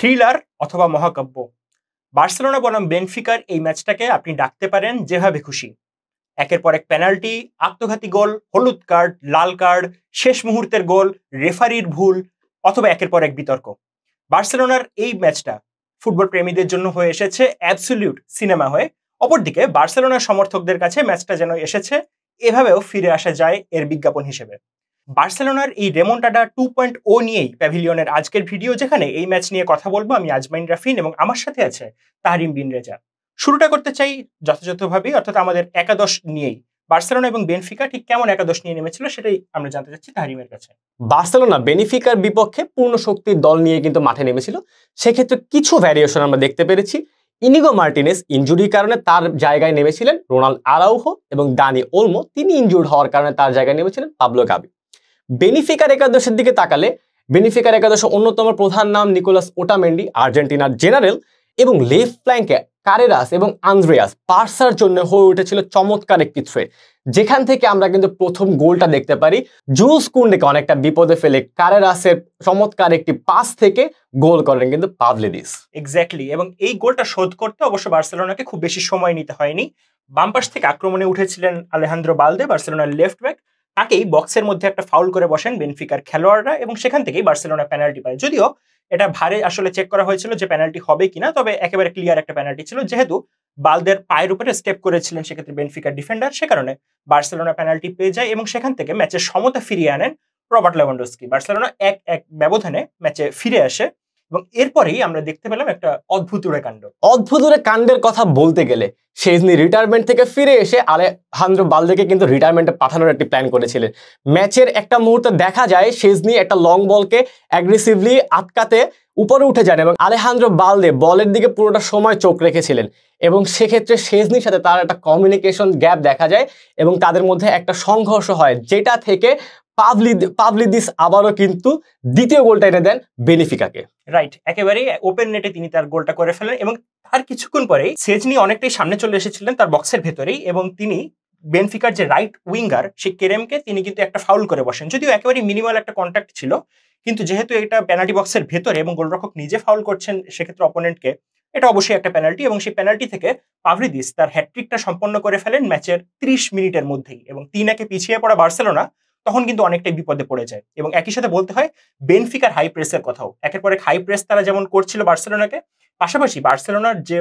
Thriller অথবা মহাকাব্য। Barcelona বনাম বেনফিকার এই ম্যাচটাকে আপনি ডাকতে পারেন যেভাবে খুশি। একের পর এক পেনাল্টি, আত্মঘাতী গোল, হলুদ কার্ড, লাল কার্ড, শেষ মুহূর্তের গোল, রেফারির ভুল অথবা একের পর এক বিতর্ক। বার্সেলোনার এই ম্যাচটা ফুটবল প্রেমীদের জন্য হয়ে এসেছে অ্যাবসলিউট সিনেমা হয়ে। অপরদিকে বার্সেলোনার সমর্থকদের কাছে ম্যাচটা যেন এসেছে এভাবেও ফিরে আসা যায় এর বিজ্ঞাপন হিসেবে। বার্সেলোনার এই রেমন্টাডা 2.0 নিয়েই প্যাভিলিয়নের আজকের ভিডিও, যেখানে এই ম্যাচ নিয়ে কথা বলবো আমি আজমাইন রাফিন এবং আমার সাথে আছে তাহরিম বিন রেজা। শুরুটা করতে চাই যথাযথভাবে, অর্থাৎ আমাদের একাদশ নিয়েই। বার্সেলোনা এবং বেনফিকা ঠিক কেমন একাদশ নিয়ে নেমেছিল সেটাই আমরা জানতে চাচ্ছি তাহরিমের কাছে। বার্সেলোনা বেনিফিকার বিপক্ষে পূর্ণ শক্তির দল নিয়ে কিন্তু মাঠে নেমেছিল। সেক্ষেত্রে কিছু ভ্যারিয়েশন আমরা দেখতে পেরেছি। ইনিগো মার্টিনেস ইনজুরির কারণে তার জায়গায় নেমেছিলেন রোনাল্ড আরাউহো, এবং দানি ওলমো তিনি ইনজুর্ড হওয়ার কারণে তার জায়গায় নেমেছিলেন পাবলো গাবি। বেনিফিকার একাদশের দিকে তাকালে বেনিফিকার একাদশের অন্যতম প্রধান নাম নিকোলাস ওটামেন্ডি, আর্জেন্টিনার জেনারেল, এবং লেফট ফ্ল্যাঙ্কে কারেরাস এবং আন্দ্রেয়াস বার্সার জন্য হয়ে উঠেছিল চমৎকার একটি থ্রেট, যেখান থেকে আমরা কিন্তু প্রথম গোলটা দেখতে পারি। জুলস কুন্ডেকে অনেকটা বিপদে ফেলে কারেরাসের চমৎকার একটি পাস থেকে গোল করেন কিন্তু পাভলিদিস। এক্স্যাক্টলি, এবং এই গোলটা শোধ করতে অবশ্য বার্সেলোনাকে খুব বেশি সময় নিতে হয়নি। বাম পাশ থেকে আক্রমণে উঠেছিলেন আলেহান্দ্রো বালদে, বার্সেলোনার লেফট ব্যাক। তাকেই বক্সের মধ্যে একটা ফাউল করে বসেন বেনফিকার খেলোয়াড়রা এবং সেখান থেকেই বার্সেলোনা পেনাল্টি পায়। যদিও এটা ভারে আসলে চেক করা হয়েছিল যে পেনাল্টি হবে কিনা, তবে একেবারে ক্লিয়ার একটা পেনাল্টি ছিল। যেহেতু বালদের পায়ের উপরে স্টেপ করেছিলেন সেক্ষেত্রে বেনফিকার ডিফেন্ডার, সে কারণে বার্সেলোনা পেনাল্টি পেয়ে যায় এবং সেখান থেকে ম্যাচের সমতা ফিরিয়ে আনেন রবার্ট লেভানডস্কি। বার্সেলোনা 1-1 ব্যবধানে ম্যাচে ফিরে আসে এবং এরপরেই আমরা দেখতে পেলাম একটা অদ্ভুতুড়ে কাণ্ড। অদ্ভুতুড়ে কাণ্ডের কথা বলতে গেলে শেজনি রিটায়ারমেন্ট থেকে ফিরে এসে আলেহান্দ্রো বালদেকে কিন্তু রিটায়ারমেন্টে পাঠানোর একটি প্ল্যান করেছিলেন। ম্যাচের একটা মুহূর্তে দেখা যায় শেজনি একটা লং বলকে অ্যাগ্রেসিভলি আটকাতে উপরে উঠে যান এবং আলেহান্দ্রো বালদে বলের দিকে পুরোটা সময় চোখ রেখেছিলেন এবং সেক্ষেত্রে শেজনির সাথে তার একটা কমিউনিকেশন গ্যাপ দেখা যায় এবং তাদের মধ্যে একটা সংঘর্ষ হয়, যেটা থেকে পাভলিদিস আবারও কিন্তু দ্বিতীয় গোলটা এনে দেন বেনিফিকাকে। রাইট, একেবারেই ওপেন নেটে তিনি তার গোলটা করে ফেলেন এবং তার কিছুক্ষণ পরেই শেজনি অনেকটাই সামনে চলে এসেছিলেন তার বক্সের ভেতরেই এবং তিনি বেনফিকার যে রাইট উইঙ্গার সেই কেরেমকে তিনি কিন্তু একটা ফাউল করে বসেন। যদিও একেবারেই মিনিমাল একটা কন্ট্যাক্ট ছিল, কিন্তু যেহেতু এটা পেনাল্টি বক্সের ভেতরে এবং গোলরক্ষক নিজে ফাউল করছেন সেক্ষেত্রে অপোনেন্টকে, এটা অবশ্যই একটা পেনাল্টি এবং সেই পেনাল্টি থেকে পাভলিদিস তার হ্যাটট্রিকটা সম্পন্ন করে ফেলেন ম্যাচের 30 মিনিটের মধ্যেই এবং 3-1 পিছিয়ে পড়া বার্সেলোনা তখন কিন্তু অনেকটাই বিপদে পড়ে যায়। এবং একই সাথে বলতে হয় বেনফিকার হাই প্রেসের কথাও। একের পর এক হাই প্রেস তারা যেমন করছিল বার্সেলোনাকে, পাশাপাশি বার্সেলোনার যে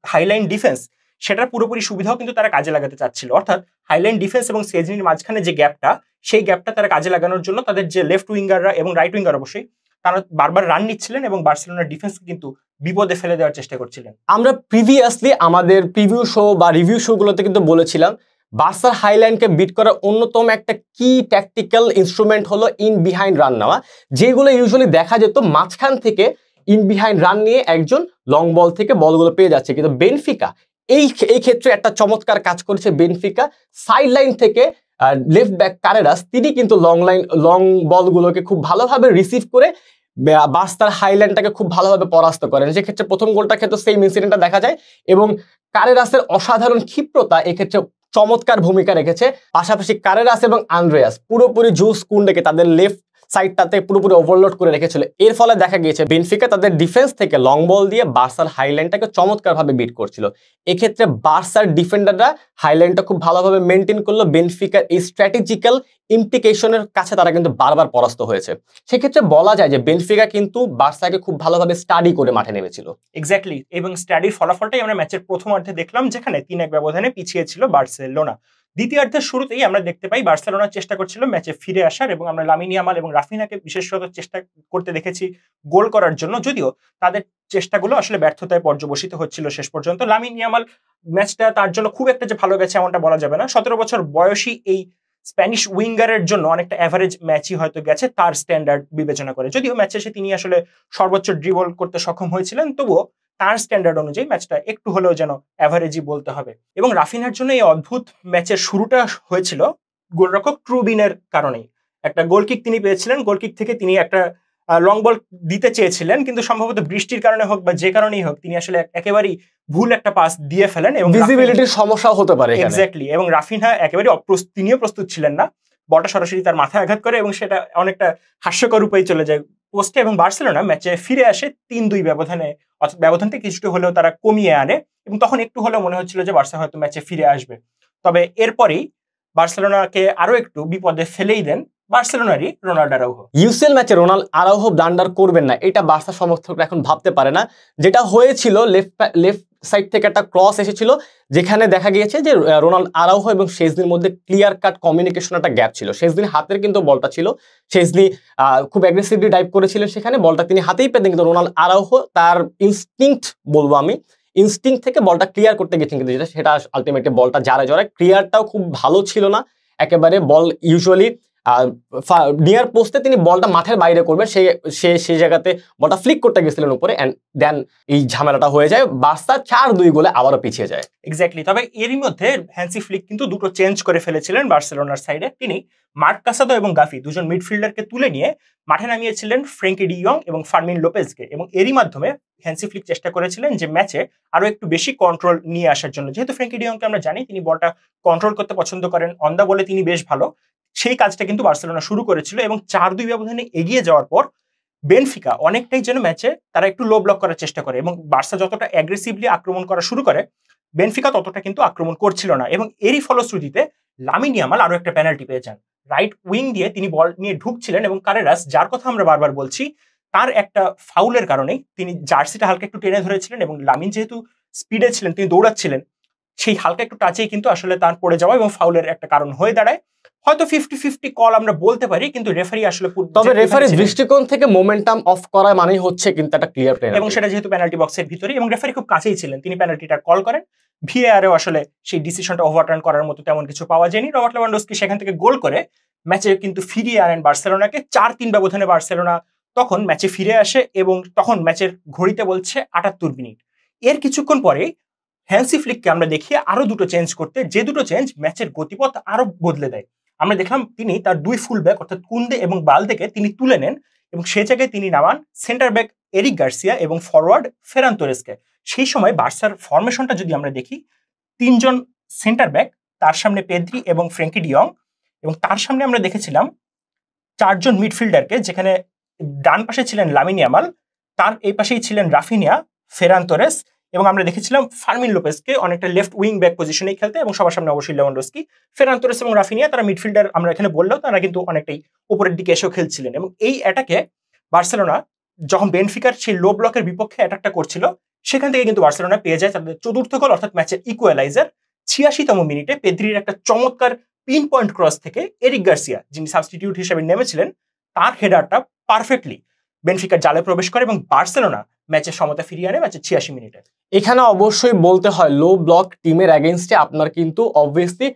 হাইলাইন ডিফেন্স সেটার পুরোপুরি সুবিধাও কিন্তু তারা কাজে লাগাতে চাচ্ছিল। অর্থাৎ হাইলাইন ডিফেন্স এবং সেজনির মাঝখানে যে গ্যাপটা, সেই গ্যাপটা তারা কাজে লাগানোর জন্য তাদের যে লেফট উইঙ্গাররা এবং রাইট উইঙ্গার অবশ্যই তারা বারবার রান নিচ্ছিলেন এবং বার্সেলোনার ডিফেন্স কিন্তু বিপদে ফেলে দেওয়ার চেষ্টা করছিলেন। আমরা প্রিভিয়াসলি আমাদের প্রিভিউ শো বা রিভিউ শো গুলোতে কিন্তু বলেছিলাম বার্সার হাইলাইনকে বিট করার অন্যতম একটা কি ট্যাকটিক্যাল ইনস্ট্রুমেন্ট হলো ইন বিহাইন্ড রান নেওয়া, যেগুলো ইউজুয়ালি দেখা যেত মাঝখান থেকে ইন বিহাইন্ড রান নিয়ে একজন লং বল থেকে বলগুলো পেয়ে যাচ্ছে, কিন্তু বেনফিকা এই ক্ষেত্রে একটা চমৎকার কাজ করেছে। বেনফিকা সাইড লাইন থেকে লেফট ব্যাক কারেরাস তিনি কিন্তু লং বলগুলোকে খুব ভালোভাবে রিসিভ করে বার্সার হাইলাইনটাকে খুব ভালোভাবে পরাস্ত করেন। সেক্ষেত্রে প্রথম গোলটার ক্ষেত্রে সেম ইনসিডেন্টটা দেখা যায় এবং কারেরাসের অসাধারণ ক্ষিপ্রতা এক্ষেত্রে চমৎকার ভূমিকা রেখেছে। পাশাপাশি কারেরাস এবং আন্দ্রেয়াস পুরোপুরি জুস কুন্ডেকে তাদের লেফট সাইডটাতে পুরোপুরি ওভারলোড করে রেখেছিল। এর ফলে দেখা গিয়েছে বেনফিকা তাদের ডিফেন্স থেকে লং বল দিয়ে বার্সার হাইলাইনটাকে চমৎকারভাবে বিট করছিল। এক্ষেত্রে বার্সার ডিফেন্ডাররা হাইলাইনটা খুব ভালোভাবে মেনটেন করলো। বেনফিকার এই স্ট্র্যাটেজিক্যাল ইমপ্লিকেশনের কাছে তারা কিন্তু বারবার পরাস্ত হয়েছে। সেক্ষেত্রে বলা যায় যে বেনফিকা কিন্তু বার্সাকে খুব ভালোভাবে স্টাডি করে মাঠে নেমেছিল। এক্স্যাক্টলি, এবং স্টাডির ফলাফলটাই আমরা ম্যাচের প্রথমার্ধে দেখলাম, যেখানে 3-1 ব্যবধানে পিছিয়ে ছিল বার্সেলোনা। দ্বিতীয়ার্ধের শুরুতেই আমরা দেখতে পাই বার্সেলোনা চেষ্টা করছিল ম্যাচে ফিরে আসার এবং আমরা লামিন ইয়ামাল এবং রাফিনাকে বিশেষত চেষ্টা করতে দেখেছি গোল করার জন্য। যদিও তাদের চেষ্টাগুলো আসলে ব্যর্থতায় পর্যবসিত হচ্ছিল শেষ পর্যন্ত। লামিন ইয়ামাল ম্যাচটা তার জন্য খুব একটা যে ভালো গেছে এমনটা বলা যাবে না। 17 বছর বয়সী এই স্প্যানিশ উইঙ্গারের জন্য অনেকটা অ্যাভারেজ ম্যাচই হয়তো গেছে তার স্ট্যান্ডার্ড বিবেচনা করে। যদিও ম্যাচে এসে তিনি আসলে সর্বোচ্চ ড্রিবল করতে সক্ষম হয়েছিলেন, তবুও তার স্ট্যান্ডার্ড অনুযায়ী ম্যাচটা একটু হলেও যেন অ্যাভারেজই বলতে হবে। এবং রাফিনার জন্য এই অদ্ভুত ম্যাচের শুরুটা হয়েছিল গোলরক্ষক ট্রুবিনের কারণেই। একটা গোলকিক তিনি পেয়েছিলেন, গোলকিক থেকে তিনি একটা লং বল দিতে চেয়েছিলেন, কিন্তু সম্ভবত বৃষ্টির কারণে হোক বা যে কারণেই হোক তিনি আসলে একেবারেই ভুল একটা পাস দিয়ে ফেলেন এবং ভিজিবিলিটির সমস্যা হতে পারে। এক্স্যাক্টলি, এবং রাফিনহা একেবারে তিনিও প্রস্তুত ছিলেন না। বলটা সরাসরি তার মাথায় আঘাত করে এবং সেটা অনেকটা হাস্যকর রূপেই চলে যায় পোস্টে এবং বার্সেলোনা ম্যাচে ফিরে আসে 3-2 ব্যবধানে, অর্থাৎ ব্যবধানটা কিছুটা হলেও তারা কমিয়ে আনে এবং তখন একটু হলেও মনে হচ্ছিল যে বার্সা হয়তো ম্যাচে ফিরে আসবে। তবে এরপরেই বার্সেলোনাকে আরো একটু বিপদে ফেলেই দেন বার্সেলোনারই রোনাল্ডো আরাউহো। ইউসিএল ম্যাচে রোনাল্ডো আরাউহো ব্লান্ডার করবেন না, এটা বার্সা সমর্থকরা এখন ভাবতে পারে না। যেটা হয়েছিল, লেফট সাইড থেকে একটা ক্রস এসেছিল, যেখানে দেখা গিয়েছে যে রোনাল্ডো আরাউহো এবং শেজনির মধ্যে ক্লিয়ার কাট কমিউনিকেশন একটা গ্যাপ ছিল। শেজনির হাতের কিন্তু বলটা ছিল, শেজনি খুব অ্যাগ্রেসিভলি ডাইভ করেছিলেন সেখানে, বলটা তিনি হাতেই পেতেন, কিন্তু রোনাল্ডো আরাউহো তার ইনস্টিংক্ট বলবো আমি, ইনস্টিংক্ট থেকে বলটা ক্লিয়ার করতে গেছেন, কিন্তু সেটা আলটিমেটলি বলটা জড়ায় ক্লিয়ারটাও খুব ভালো ছিল না একেবারে। বল ইউজুয়ালি নিয়ার পোস্টে তিনি বলটা মাঠের বাইরে করবেন, সেই জায়গাতে বলটা ফ্লিক করতে গেছিলেন উপরে, এন্ড দেন এই ঝামেলাটা হয়ে যায়, বার্সা 4-2 গোলে আবারও পিছিয়ে যায়। এক্স্যাক্টলি। তবে এরই মধ্যে হ্যান্সি ফ্লিক কিন্তু দুটো চেঞ্জ করে ফেলেছিলেন বার্সেলোনার সাইডে। তিনি মার্ক কাসাদো এবং গাফি দুজন মিডফিল্ডারকে তুলে নিয়ে মাঠে নামিয়েছিলেন ফ্র্যাঙ্কি ডি ইয়ং এবং ফার্মিন লোপেজকে, এবং এরই মাধ্যমে হ্যান্সি ফ্লিক চেষ্টা করেছিলেন যে ম্যাচে আরো একটু বেশি কন্ট্রোল নিয়ে আসার জন্য। যেহেতু ফ্র্যাঙ্কি ডি ইয়ংকে আমরা জানি তিনি বলটা কন্ট্রোল করতে পছন্দ করেন, অন দা বলে তিনি বেশ ভালো, সেই কাজটা কিন্তু বার্সেলোনা শুরু করেছিল এবং 4-2 ব্যবধানে এগিয়ে যাওয়ার পর বেনফিকা অনেকটাই যেন ম্যাচে তারা একটু লো ব্লক করার চেষ্টা করে এবং বার্সা যতটা অ্যাগ্রেসিভলি আক্রমণ করা শুরু করে বেনফিকা ততটা কিন্তু আক্রমণ করছিল না, এবং এরই ফলশ্রুতিতে লামিন ইয়ামাল আরো একটা পেনাল্টি পেয়ে যান। রাইট উইং দিয়ে তিনি বল নিয়ে ঢুকছিলেন এবং কারেরাস, যার কথা আমরা বারবার বলছি, তার একটা ফাউলের কারণেই তিনি জার্সিটা হালকা একটু টেনে ধরেছিলেন এবং লামিন যেহেতু স্পিডে ছিলেন, তিনি দৌড়াচ্ছিলেন, সেই হালকা একটু টাচেই কিন্তু আসলে তার পড়ে যাওয়া এবং ফাউলের একটা কারণ হয়ে দাঁড়ায়। হয়তো 50-50 কল আমরা বলতে পারি, কিন্তু রেফারি আসলে, তবে রেফারির দৃষ্টিকোণ থেকে মোমেন্টাম অফ করা মানেই হচ্ছে কিন্তু একটা ক্লিয়ার পেনাল্টি, এবং সেটা যেহেতু পেনাল্টি বক্সের ভিতরে এবং রেফারি খুব কাছেই ছিলেন, তিনি পেনাল্টিটা কল করেন। ভিএআরও আসলে সেই ডিসিশনটা ওভারটার্ন করার মতো তেমন কিছু পাওয়া যায়নি। রবার্ট লেভানডস্কি সেখান থেকে গোল করে ম্যাচে কিন্তু ফিরিয়ে আনেন বার্সেলোনাকে। 4-3 ব্যবধানে বার্সেলোনা তখন ম্যাচে ফিরে আসে এবং তখন ম্যাচের ঘড়িতে বলছে 78 মিনিট। এর কিছুক্ষণ পরেই হ্যান্সি ফ্লিককে আমরা দেখি আরো দুটো চেঞ্জ করতে, যে দুটো চেঞ্জ ম্যাচের গতিপথ আরো বদলে দেয়। আমরা দেখলাম তিনি তার 2 ফুল ব্যাক অর্থাৎ কুন্দে এবং বালদেকে তিনি তুলে নেন এবং সে জায়গায় তিনি নামান সেন্টার ব্যাক এরিক গার্সিয়া এবং ফরওয়ার্ড ফেরান তোরেসকে। সেই সময় বার্সার ফরমেশনটা যদি আমরা দেখি, 3 জন সেন্টার ব্যাক, তার সামনে পেদ্রি এবং ফ্র্যাঙ্কি ডি ইয়ং, এবং তার সামনে আমরা দেখেছিলাম 4 জন মিডফিল্ডারকে, যেখানে ডান পাশে ছিলেন লামিন ইয়ামাল, তার এই পাশেই ছিলেন রাফিনিয়া, ফেরান তোরেস, এবং আমরা দেখেছিলাম ফার্মিন লোপেজকে অনেকটা লেফট উইং ব্যাক পজিশনেই খেলতে, এবং সবার সামনে অবশ্যই লেভানডস্কি। ফেরান তোরেস এবং রাফিনিয়া তারা মিডফিল্ডার আমরা এখানে বললেও তারা কিন্তু অনেকটাই উপরের দিকে এসেও খেলছিলেন, এবং এই অ্যাটাকে বার্সেলোনা যখন বেনফিকার সেই লো ব্লকের বিপক্ষে অ্যাটাকটা করছিল, সেখান থেকে কিন্তু বার্সেলোনা পেয়ে যায় তাদের চতুর্থ গোল, অর্থাৎ ম্যাচের ইকুয়ালাইজার। 86তম মিনিটে পেদ্রির একটা চমৎকার পিন পয়েন্ট ক্রস থেকে এরিক গার্সিয়া, যিনি সাবস্টিটিউট হিসেবে নেমেছিলেন, তার হেডারটা পারফেক্টলি বেনফিকার জালে প্রবেশ করে এবং বার্সেলোনা ম্যাচের সমতা ফিরিয়ে আনে ম্যাচের 86 মিনিটে। এখানে অবশ্যই বলতে হয় লো ব্লক টিমের অ্যাগেইনস্টে আপনার কিন্তু অবভিয়াসলি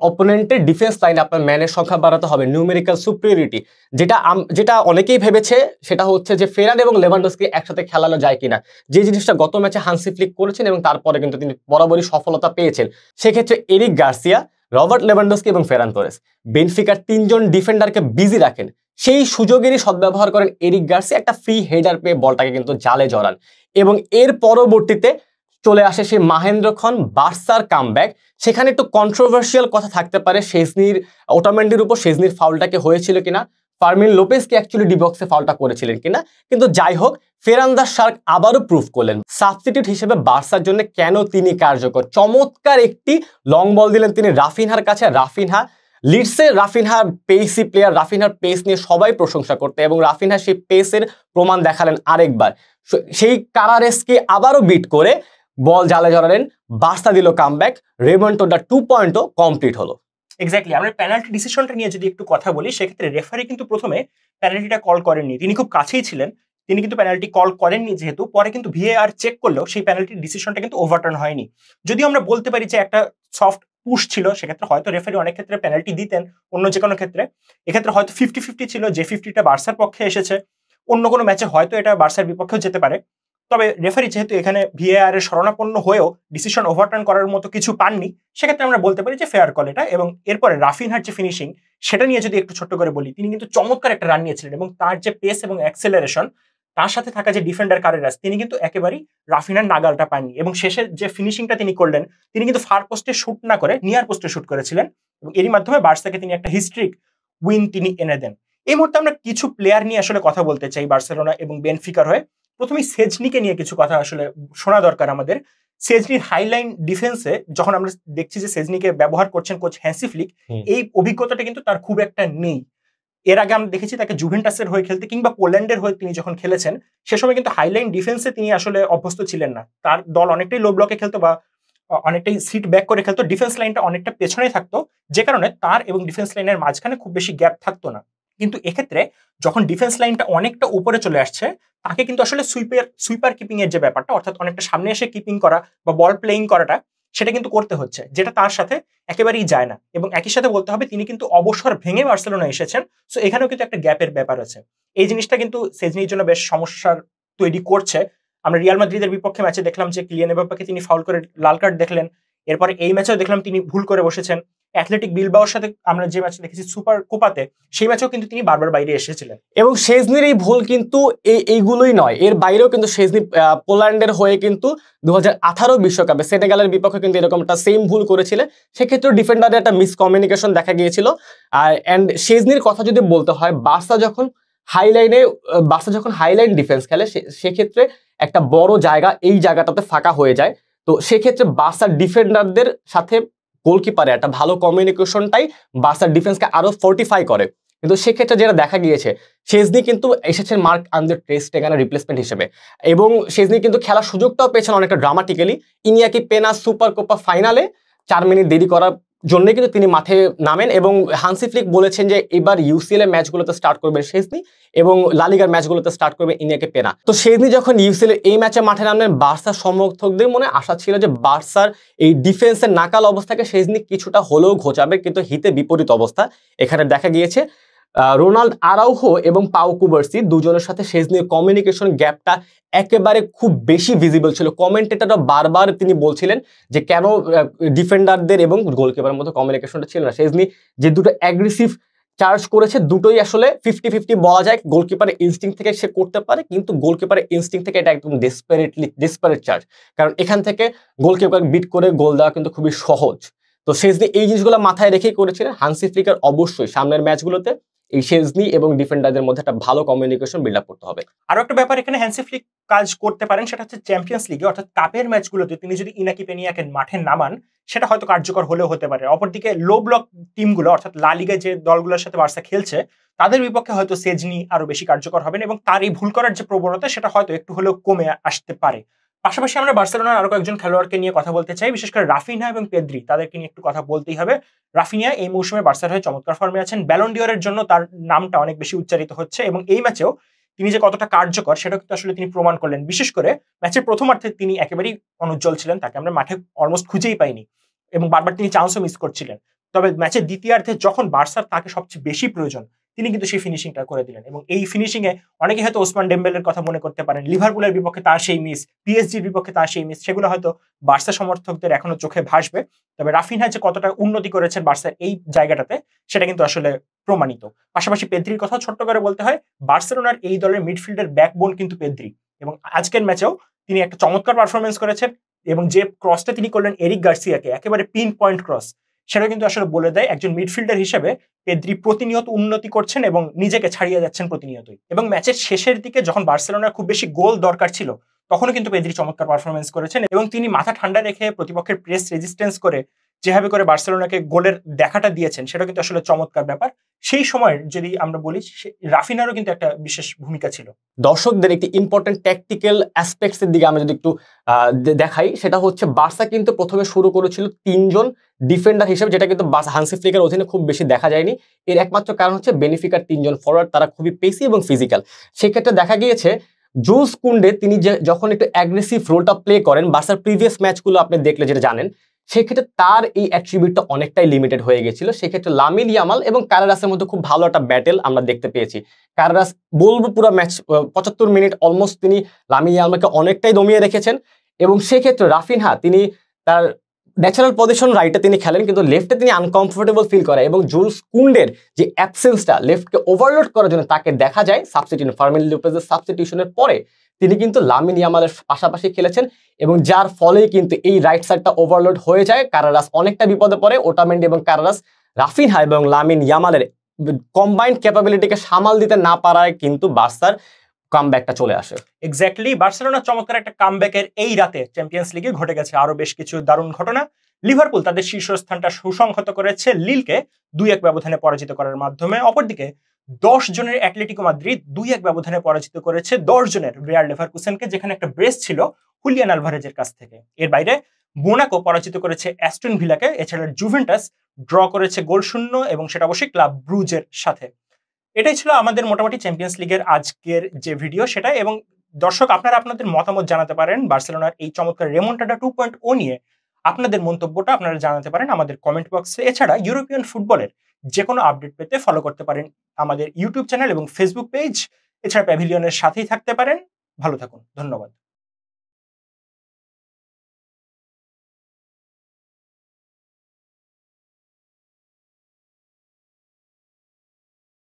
অপোনেন্টের ডিফেন্স লাইনে আপনার ম্যানের সংখ্যা বাড়াতে হবে, নিউমেরিক্যাল সুপিরিয়রিটি, যেটা অনেকেই ভেবেছে সেটা হচ্ছে যে ফেরান এবং লেভানডস্কি একসাথে খেলানো যায় কিনা, যে জিনিসটা গত ম্যাচে হান্সি ফ্লিক করেছেন এবং তারপরে কিন্তু তিনি বরাবরই সফলতা পেয়েছেন। সেক্ষেত্রে এরিক গার্সিয়া, রবার্ট লেভানডস্কি এবং ফেরান তোরেস বেনফিকার 3 জন ডিফেন্ডারকে বিজি রাখেন, সেই সুযোগেরই সদ্ব্যবহার করেন এরিক গার্সিয়া, একটা ফ্রি হেডার পেয়ে বলটাকে কিন্তু জালে জড়ান, এবং এর পরবর্তীতে চলে আসে সেই মাহেন্দ্র খন বার্সার কামব্যাক। সেখানে একটু কন্ট্রোভার্সিয়াল কথা থাকতে পারে শেজনির, ওটামেন্ডির উপর শেজনির ফাউলটাকে হয়েছিল কিনা, ফার্মিন লোপেজ কি অ্যাকচুয়ালি ডিবক্সে ফাউলটা করেছিলেন কিনা, কিন্তু যাই হোক ফেরান দ্য শার্ক আবারও প্রুভ করলেন সাবস্টিটিউট হিসেবে বার্সার জন্য কেন তিনি কার্যকর। চমৎকার একটি লং বল দিলেন তিনি রাফিনহার কাছে, রাফিনহা লিডসে, রাফিনহার পেসি প্লেয়ার, রাফিনহার পেস নিয়ে সবাই প্রশংসা করতে, এবং রাফিনহা সেই পেসের প্রমাণ দেখালেন আরেকবার, সেই কারারেসকে আবারও বিট করে বল জালে জড়ালেন, বার্সা দিল কামব্যাক, রেমন্টোডা 2.0 কমপ্লিট হলো। এক্স্যাক্টলি। আমরা পেনাল্টি ডিসিশনটা নিয়ে যদি একটু কথা বলি, সেক্ষেত্রে রেফারি কিন্তু প্রথমে পেনাল্টিটা কল করেননি, তিনি খুব কাছেই ছিলেন, তিনি কিন্তু পেনাল্টি কল করেননি, যেহেতু পরে কিন্তু ভিএআর চেক করলেও সেই পেনাল্টির ডিসিশনটা কিন্তু ওভারটার্ন হয়নি। যদিও আমরা বলতে পারি যে একটা সফট পুশ ছিল, সেক্ষেত্রে হয়তো রেফারি অনেক ক্ষেত্রে পেনাল্টি দিতেন অন্য যে কোনো ক্ষেত্রে, এক্ষেত্রে হয়তো 50-50 ছিল, যে 50টা বার্সার পক্ষে এসেছে, অন্য কোনো ম্যাচে হয়তো এটা বার্সার বিপক্ষেও যেতে পারে। তবে রেফারি যেহেতু এখানে ভিএআর এর শরণাপন্ন হয়েও ডিসিশন ওভারটার্ন করার মতো কিছু পাননি, সেক্ষেত্রে আমরা বলতে পারি যে ফেয়ার কল এটা। এবং এরপরে রাফিনহার যে ফিনিশিং, সেটা নিয়ে যদি একটু ছোট্ট করে বলি, তিনি কিন্তু চমৎকার একটা রান নিয়েছিলেন, এবং তার যে পেস এবং অ্যাক্সেলারেশন, তার সাথে থাকা যে ডিফেন্ডার কারেরাস, তিনি কিন্তু একেবারেই রাফিনহার নাগালটা পাননি, এবং শেষের যে ফিনিশিংটা তিনি করলেন, তিনি কিন্তু ফার পোস্টে শুট না করে নিয়ার পোস্টে শুট করেছিলেন, এবং এরই মাধ্যমে বার্সাকে তিনি একটা হিস্ট্রিক উইন তিনি এনে দেন। এই মুহূর্তে আমরা কিছু প্লেয়ার নিয়ে আসলে কথা বলতে চাই বার্সেলোনা এবং বেনফিকার হয়ে। প্রথমেই সেজনিকে নিয়ে কিছু কথা আসলে শোনা দরকার আমাদের। সেজনির হাইলাইন ডিফেন্সে যখন আমরা দেখছি যে সেজনিকে ব্যবহার করছেন কোচ হ্যান্সি ফ্লিক, এই অভিজ্ঞতাটা কিন্তু তার খুব একটা নেই। এর আগে আমরা দেখেছি তাকে জুভেন্টাসের হয়ে খেলতে কিংবা পোল্যান্ডের হয়ে তিনি যখন খেলেছেন সে সময় কিন্তু হাইলাইন ডিফেন্সে তিনি আসলে অভ্যস্ত ছিলেন না। তার দল অনেকটাই লো ব্লকে খেলতো বা অনেকটাই সিট ব্যাক করে খেলতো, ডিফেন্স লাইনটা অনেকটা পেছনে থাকতো, যে কারণে তার এবং ডিফেন্স লাইনের মাঝখানে খুব বেশি গ্যাপ থাকতো না। কিন্তু এক্ষেত্রে যখন ডিফেন্স লাইনটা অনেকটা উপরে চলে আসছে তাকে কিন্তু আসলে সুইপার কিপিং এর যে ব্যাপারটা, অর্থাৎ অনেকটা সামনে এসে কিপিং করা বা বল প্লেইং করাটা, সেটা কিন্তু করতে হচ্ছে, যেটা তার সাথে একেবারেই যায় না। এবং একই সাথে বলতে হবে তিনি কিন্তু অবসর ভেঙে বার্সেলোনা এসেছেন, সো এখানেও কিন্তু একটা গ্যাপের ব্যাপার আছে। এই জিনিসটা কিন্তু সেজনির জন্য বেশ সমস্যার তৈরি করছে। আমরা রিয়াল মাদ্রিদের বিপক্ষে ম্যাচে দেখলাম যে কিলিয়ান এমবাপ্পেকে তিনি ফাউল করে লাল কার্ড দেখলেন, এরপরে এই ম্যাচেও দেখলাম তিনি ভুল করে বসেছেন। অ্যাথলেটিক বিলবাওর সাথে আমরা যে ম্যাচ দেখেছি সুপার কোপাতে, সেই ম্যাচেও কিন্তু তিনি বারবার বাইরে এসেছিলেন। এবং শেজনির এই ভুল কিন্তু এইগুলোই নয়, এর বাইরেও কিন্তু শেজনি পোল্যান্ডের হয়ে কিন্তু 2018 বিশ্বকাপে সেনেগালের বিপক্ষে কিন্তু এরকম একটা সেম ভুল করেছিলেন। সেক্ষেত্রে ডিফেন্ডারের একটা মিসকমিউনিকেশন দেখা গিয়েছিল। অ্যান্ড শেজনির কথা যদি বলতে হয়, বার্সা যখন হাইলাইন ডিফেন্স খেলে সেক্ষেত্রে একটা বড় জায়গা এই জায়গাটাতে ফাঁকা হয়ে যায়। তো সেক্ষেত্রে বার্সার ডিফেন্ডারদের সাথে গোলকিপারে একটা ভালো কমিউনিকেশনটাই বার্সার ডিফেন্সকে আরো ফোর্টিফাই করে। কিন্তু সেক্ষেত্রে যেটা দেখা গিয়েছে, শেজনি কিন্তু এসেছেন মার্ক আন্দ্রে টের স্টেগেনের রিপ্লেসমেন্ট হিসেবে, এবং শেজনি কিন্তু খেলার সুযোগটাও পেয়েছেন অনেকটা ড্রামাটিক্যালি। ইনিয়াকি পেনা সুপার কোপা ফাইনালে 4 মিনিট দেরি করার জন্য কিন্তু তিনি মাঠে নামেন, এবং হান্সি ফ্লিক বলেছেন যে এবার ইউসিএল এর ম্যাচগুলোতে স্টার্ট করবেন শেজনি এবং লা লিগার ম্যাচগুলোতে স্টার্ট করবে ইনিয়াকি পেনা। তো শেজনি যখন ইউসিএল এই ম্যাচে মাঠে নামলেন, বার্সার সমর্থকদের মনে আশা ছিল যে বার্সার এই ডিফেন্সের নাকাল অবস্থাকে শেজনি কিছুটা হলেও ঘোচাবে, কিন্তু হিতে বিপরীত অবস্থা এখানে দেখা গিয়েছে। রোনাল্ড আরাউহো এবং পাউ কুবার্সি দুজনের সাথে শেজনির কমিউনিকেশন গ্যাপটা একেবারে খুব বেশি ভিজিবল ছিল। কমেন্টেটররা বারবার তিনি বলছিলেন যে কেন ডিফেন্ডারদের এবং গোলকিপারের মধ্যে কমিউনিকেশনটা ছিল না। শেজনি যে দুটো অ্যাগ্রেসিভ চার্জ করেছে দুটোই আসলে 50-50 বলা যায়। গোলকিপারের ইনস্টিংক্ট থেকে সে করতে পারে, কিন্তু গোলকিপারের ইনস্টিংক্ট থেকে এটা একদম ডেসপারেট চার্জ, কারণ এখান থেকে গোলকিপার বিট করে গোল দেওয়া কিন্তু খুবই সহজ। তো শেজনি এই জিনিসগুলো মাথায় রেখেই করেছিলেন। হান্সি ফ্লিকের অবশ্যই সামনের ম্যাচগুলোতে এই শেজনি এবং ডিফেন্ডারদের মধ্যে একটা ভালো কমিউনিকেশন বিল্ড আপ করতে হবে। আরো একটা ব্যাপার এখানে হ্যান্সি ফ্লিক কাজ করতে পারেন, সেটা হচ্ছে চ্যাম্পিয়ন্স লিগে অর্থাৎ কাপের ম্যাচগুলোতে তিনি যদি ইনাকি পেনিয়াকে মাঠে নামান, সেটা হয়তো কার্যকর হলেও হতে পারে। অপরদিকে লো ব্লক টিমগুলো অর্থাৎ লা লিগায় যে দলগুলোর সাথে বার্সা খেলছে তাদের বিপক্ষে হয়তো সেজনি আরো বেশি কার্যকর হবেন, এবং তার এই ভুল করার যে প্রবণতা সেটা হয়তো একটু হলেও কমে আসতে পারে। পাশাপাশি আমরা বার্সেলোনার আরো কয়েকজন খেলোয়াড়কে নিয়ে কথা বলতে চাই, বিশেষ করে রাফিনা এবং পেদ্রি, তাদেরকে নিয়ে একটু কথা বলতেই হবে। রাফিনা এই মৌসুমে বার্সার হয়ে চমৎকার ফর্মে আছেন, ব্যালন ডিওরের জন্য তার নামটা অনেক বেশি উচ্চারিত হচ্ছে, এবং এই ম্যাচেও তিনি যে কতটা কার্যকর সেটা কিন্তু আসলে তিনি প্রমাণ করলেন। বিশেষ করে ম্যাচের প্রথমার্ধে তিনি একেবারেই অনুজ্জ্বল ছিলেন, তাকে আমরা মাঠে অলমোস্ট খুঁজেই পাইনি এবং বারবার তিনি চান্সও মিস করছিলেন। তবে ম্যাচের দ্বিতীয়ার্ধে যখন বার্সার তাকে সবচেয়ে বেশি প্রয়োজন, তিনি কিন্তু সেই ফিনিশিংটা করে দিলেন, এবং এই ফিনিশিং এ অনেকে হয়তো ওসমান ডেম্বেলের কথা মনে করতে পারেন। লিভারপুলের বিপক্ষে তার সেই মিস, পিএসজির বিপক্ষে তার সেই মিস, সেগুলো হয়তো বার্সা সমর্থকদের এখনো চোখে ভাসবে। তবে রাফিনহা যে কতটা উন্নতি করেছেন বার্সার এই জায়গাটাতে, সেটা কিন্তু আসলে প্রমাণিত। পাশাপাশি পেদ্রির কথা ছোট্ট করে বলতে হয়, বার্সেলোনার এই দলের মিডফিল্ডের ব্যাকবোন কিন্তু পেদ্রি, এবং আজকের ম্যাচেও তিনি একটা চমৎকার পারফরমেন্স করেছেন, এবং যে ক্রসটা তিনি করলেন এরিক গার্সিয়াকে, একেবারে পিন পয়েন্ট ক্রস, সেটা কিন্তু আসলে বলে দেয় একজন মিডফিল্ডার হিসেবে পেদ্রি প্রতিনিয়ত উন্নতি করছেন এবং নিজেকে ছাড়িয়ে যাচ্ছেন প্রতিনিয়তই। এবং ম্যাচের শেষের দিকে যখন বার্সেলোনার খুব বেশি গোল দরকার ছিল, তখনও কিন্তু পেদ্রি চমৎকার পারফরমেন্স করেছেন, এবং তিনি মাথা ঠান্ডা রেখে প্রতিপক্ষের প্রেস রেজিস্ট্যান্স করে যেভাবে করে বার্সেলোনাকে গোলের দেখাটা দিয়েছেন, সেটা কিন্তু আসলে চমৎকার ব্যাপার। সেই সময় যদি আমরা বলি, রাফিনারও কিন্তু একটা বিশেষ ভূমিকা ছিল। দর্শকদের একটি ইম্পর্টেন্ট ট্যাকটিক্যাল অ্যাসপেক্টস এর দিকে আমরা যদি একটু দেখাই, সেটা হচ্ছে বার্সা কিন্তু প্রথমে শুরু করেছিল 3 জন ডিফেন্ডার হিসেবে, যেটা কিন্তু হান্সি ফ্লিকের অধীনে খুব বেশি দেখা যায়নি। এর একমাত্র কারণ হচ্ছে বেনিফিকার 3 জন ফরওয়ার্ড, তারা খুবই পেসি এবং ফিজিক্যাল। সেক্ষেত্রে দেখা গিয়েছে জুস কুন্ডে তিনি যখন একটু অ্যাগ্রেসিভ রোলটা প্লে করেন, বার্সার প্রিভিয়াস ম্যাচগুলো আপনি দেখলে যেটা জানেন, সেক্ষেত্রে তার এই অ্যাট্রিবিউটটা অনেকটাই লিমিটেড হয়ে গেছিল। সেক্ষেত্রে লামিন ইয়ামাল এবং কারারাসের মধ্যে খুব ভালো একটা ব্যাটেল আমরা দেখতে পেয়েছি। কারারাস বলবো পুরো ম্যাচ 75 মিনিট অলমোস্ট তিনি লামিন ইয়ামালকে অনেকটাই দমিয়ে রেখেছেন, এবং সেক্ষেত্রে রাফিনহা তিনি তার ন্যাচারাল পজিশন রাইটে তিনি খেলেন, কিন্তু লেফটে তিনি আনকমফোর্টেবল ফিল করে, এবং জুলস কুন্ডের যে অ্যাবসেন্সটা লেফটকে ওভারলোড করার জন্য তাকে দেখা যায় সাবস্টিটিউশন, ফার্মিন লোপেজের সাবস্টিটিউশনের পরে তিনি কিন্তু লামিন ইয়ামালের পাশাপাশি খেলেছেন, এবং যার ফলেই কিন্তু এই রাইট সাইডটা ওভারলোড হয়ে যায়। কারারাস অনেকটা বিপদে পড়ে, ওটামেন্ডি এবং কারারাস রাফিনহা এবং লামিন ইয়ামালের কম্বাইন্ড ক্যাপাবিলিটিকে সামাল দিতে না পারায় কিন্তু বার্সার কামব্যাকটা চলে আসে। এক্স্যাক্টলি, বার্সেলোনা চমৎকার একটা কামব্যাকের এই রাতে চ্যাম্পিয়ন্স লিগে ঘটে গেছে আরো বেশ কিছু দারুণ ঘটনা। লিভারপুল তাদের শীর্ষস্থানটা সুসংহত করেছে লিলকে 2-1 ব্যবধানে পরাজিত করার মাধ্যমে। অপরদিকে 10 জনের অ্যাটলেটিকো মাদ্রিদ 2-1 ব্যবধানে পরাজিত করেছে 10 জনের বায়ার লেভারকুসেনকে, যেখানে একটা ব্রেস ছিল হুলিয়ান আলভারেজের কাছ থেকে। এর বাইরে মোনাকো পরাজিত করেছে অ্যাস্টন ভিলাকে। এছাড়া জুভেন্টাস ড্র করেছে গোল শূন্য, এবং সেটা অবশ্যই ক্লাব ব্রুজের সাথে। এটাই ছিল আমাদের মোটামুটি চ্যাম্পিয়ন্স লিগের আজকের যে ভিডিও সেটা। এবং দর্শক, আপনারা আপনাদের মতামত জানাতে পারেন বার্সেলোনার এই চমৎকার রেমন্টাডা 2.0 নিয়ে। আপনাদের মন্তব্যটা আপনারা জানাতে পারেন আমাদের কমেন্ট বক্সে। এছাড়া ইউরোপিয়ান ফুটবলের যে কোনো আপডেট পেতে ফলো করতে পারেন আমাদের ইউটিউব চ্যানেল এবং ফেসবুক পেজ। এছাড়া প্যাভিলিয়নের সাথেই থাকতে পারেন। ভালো থাকুন, ধন্যবাদ।